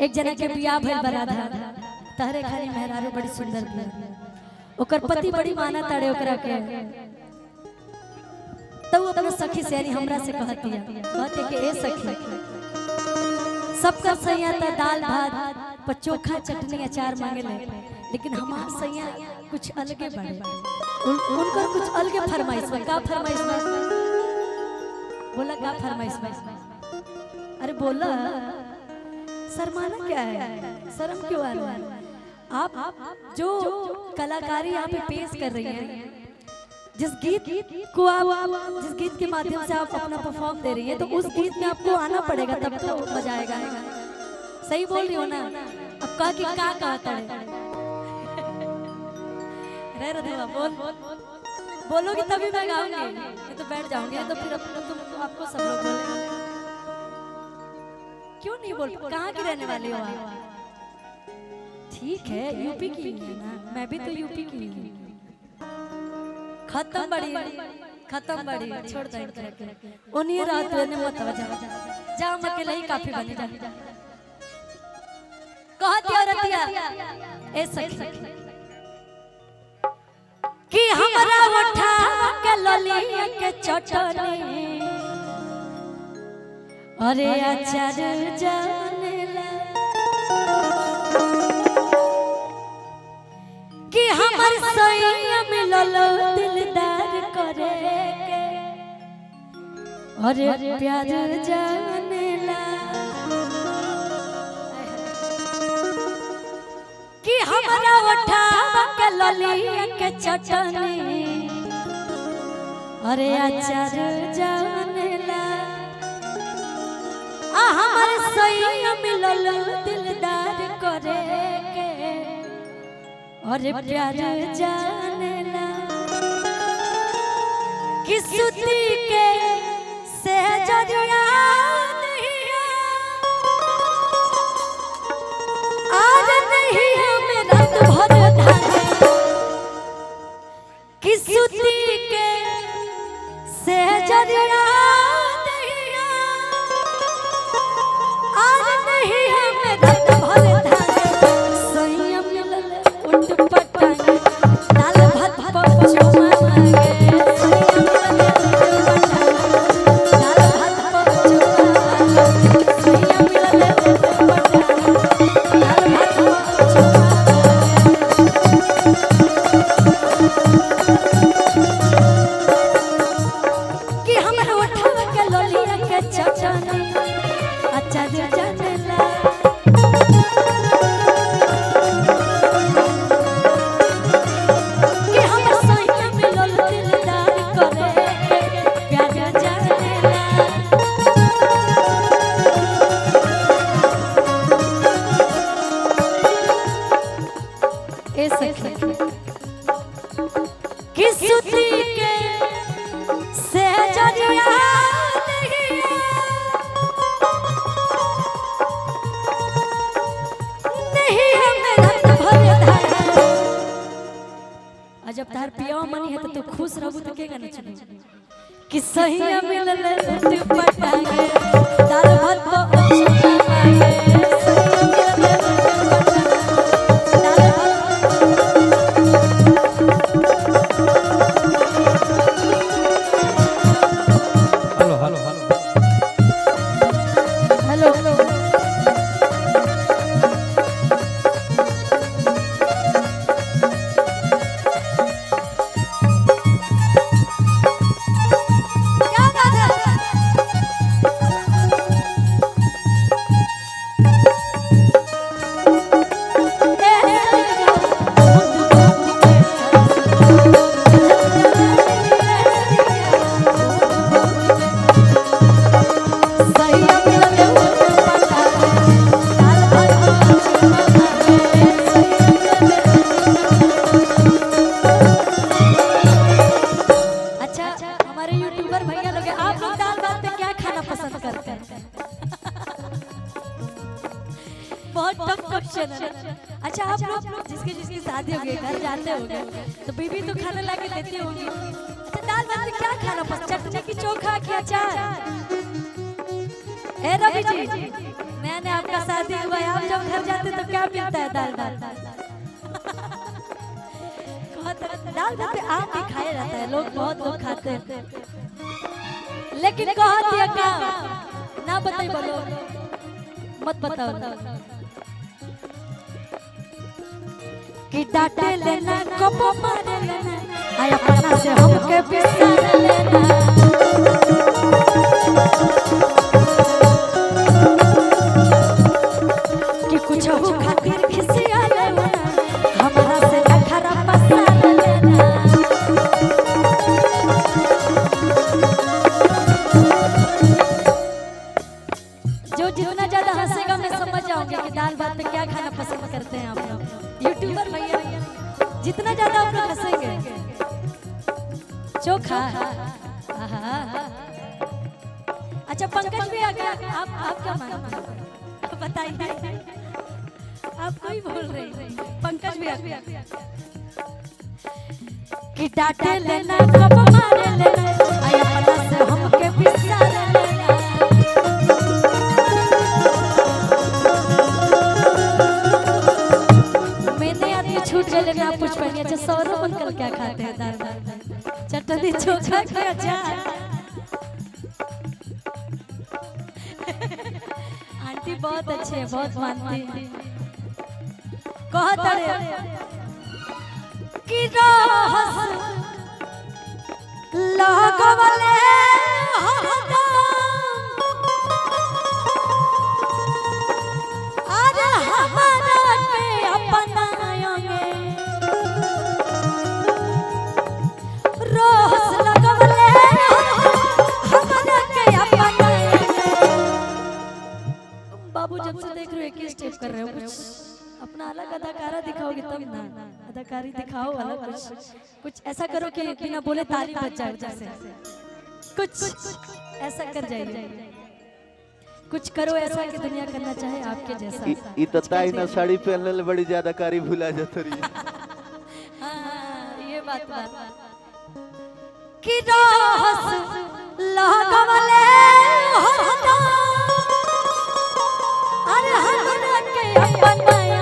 एक जना के बियाह भइल बराधा तहरे खाली मेहरारू बड़ी सुंदर बिया ओकर पति बड़ी माना ताड़े ओकरा के तो वो अपने सखी से यानी हमरा से कहती है कहते कि ए सखी सबका सैया था दाल भात पर चोखा चटनी अचार मांगे ले लेकिन हमार सैया कुछ अलगे बड़े उनका कुछ अलगे फरमाइश बा का फरमाइश बा बोला का फरमाइश बा अरे बोला शर्माना क्या है शर्म क्यों आ रहा है आप जो कलाकारी यहाँ पे पेश कर रही हैं जिस गीत को आप जिस गीत के माध्यम से आप अपना परफॉर्म दे रही है तो उस गीत में आपको आना पड़ेगा तब तो मजा आएगा सही बोल रही हो ना अब कह कि का कहता है रह बोल बोलोगी तभी मैं गाऊंगी मैं तो बैठ जाऊंगी तो फिर तुम आपको सब लोग बोलेंगे क्यों नहीं बोल कहाँ की रहने वाली हो आप ठीक है यूपी की है ना मैं भी तो यूपी की हूँ खत्म बड़ी छोड़ दे उन्हीं रात ने मत जा हम अकेले ही काफी बनी जा कहती औरतिया ए सखी कि हमरा उठा के ललिया के चटनी अरे अचार जानेला कि हमर सैया मिलल दिलदार करे के अरे प्यार जानेला कि हमरा उठा के ललिया के चटनी अरे अचार जानेला हमर सैया मिलल दिलदार करे के अरे प्यार जानेला कि सुती के सहजरिया नहिया आज नहीं हम रात भर धाने कि सुती के सहजरिया नहिया आज नहीं हम रात भर धाने सैया मिलल उठ पटांगे दाल भात पचुमा मांगे जब तार पिया मनी है तो तू खुश रहबू तो के गाना चली कि सही मिलल उठ पटांगे दाल भात पचुमा मांगे अच्छा आप लोग जिसके जिसकी शादी हो गई घर जाते होंगे तो बीवी तो खाना ला के देती होंगी। अच्छा दाल भात में क्या खाना पसंद, चटनी की चोखा की अचार? ए रवि जी मैंने आपका शादी हुआ आप मिलता है दाल भात दाल भात पे आम भी खाया जाता है, लोग बहुत लोग खाते हैं, लेकिन कहत ये का ना बताई बोलो मत बताओ कि डांटे लेना कब मारे लेना आय अपना से हमके बिसार लेना कि कुछ हो खातिर खिसिया लेना हमारा से नखरा पसार लेना। जो जितना ज्यादा हंसेगा मैं समझ जाऊंगी कि दाल भात में क्या खाना पसंद करते हैं आप लोग यूट्यूबर भैया, जितना ज्यादा आप लोग हंसेंगे। चोखा अच्छा पंकज भी आ गया, आप क्या मानते हैं बताइए, आप कोई बोल रहे हैं पंकज भी आ गया कि डांटे लेना कब मारे लेना आय अपना से हमके बिसार लेना। मैंने आदमी छूट गए लेकिन आप कुछ पहनिए। अच्छा सौरभ अंकल क्या खाते हैं दाल भात चटनी चोखा के अचार। आंटी बहुत अच्छे हैं, बहुत मानती हैं। कहत रे कि रहस लगवले आज हमारा के अपनाएंगे रहस लगवले हमारा के अपनाएंगे। बाबू जब से देख रहे हो एक ही स्टेप कर रहे हो, कुछ अपना अलग अदाकारा दिखाओगे तब ना, अदाकारी दिखाओ अलग, कुछ ऐसा करो कि बिना बोले ताली बज जाए, जैसे कुछ ऐसा कर जाइए, कुछ करो ऐसा कि दुनिया करना चाहे आपके जैसा। इतताई ना साड़ी पहनने ले बड़ी ज्यादा कारी भुला जाती रही। हाँ ये बात कि रहस लगवले हरदम अरे हमरा के अपनाया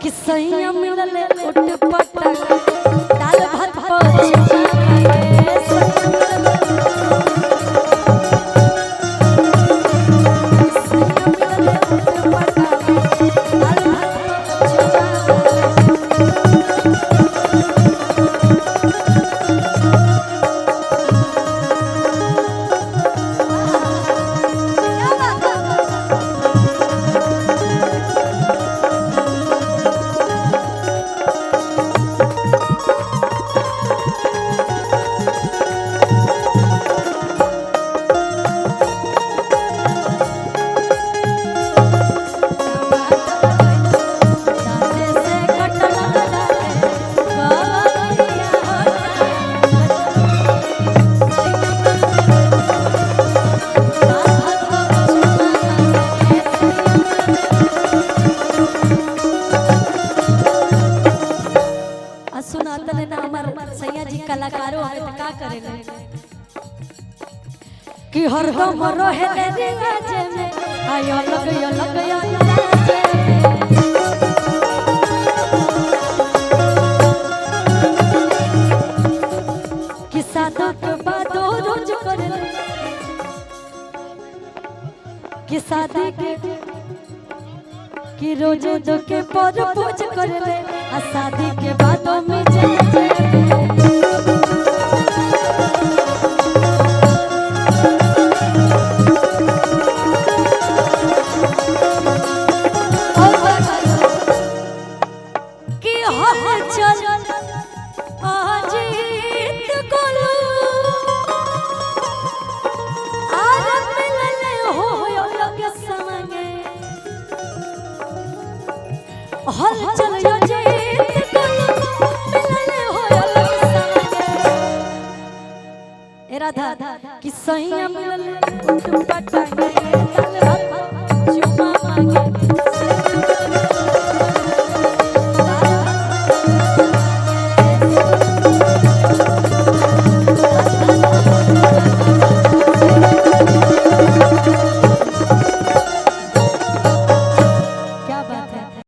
कि सैया मिलले उठ पटक दाल भात कलाकारों हमें तो का करेले कि हरदम रहे रे राजे में आयो लग राजे कि सादा के बाद रोज करेले कि शादी के कि रोज दो के पर पूज करेले आ शादी के बाद में चले हल चल यो जीत मिलले हो ए राधा कि सैया मिलले उठ पटांगे